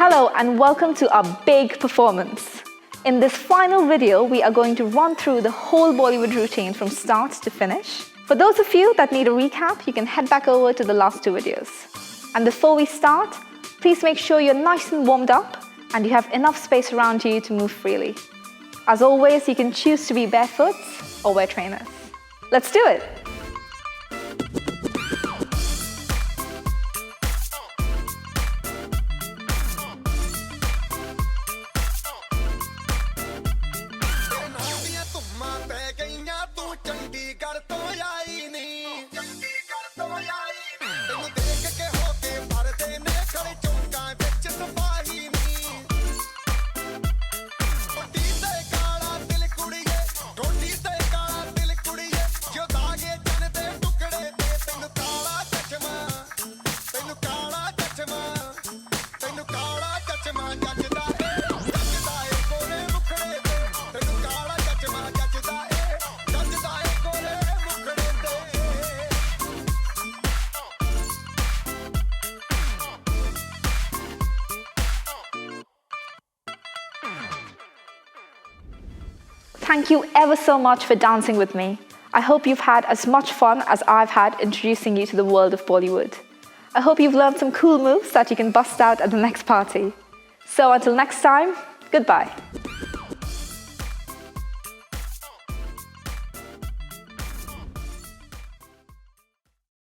Hello and welcome to our big performance. In this final video, we are going to run through the whole Bollywood routine from start to finish. For those of you that need a recap, you can head back over to the last two videos. And before we start, please make sure you're nice and warmed up and you have enough space around you to move freely. As always, you can choose to be barefoot or wear trainers. Let's do it! Thank you ever so much for dancing with me. I hope you've had as much fun as I've had introducing you to the world of Bollywood. I hope you've learned some cool moves that you can bust out at the next party. So until next time, goodbye.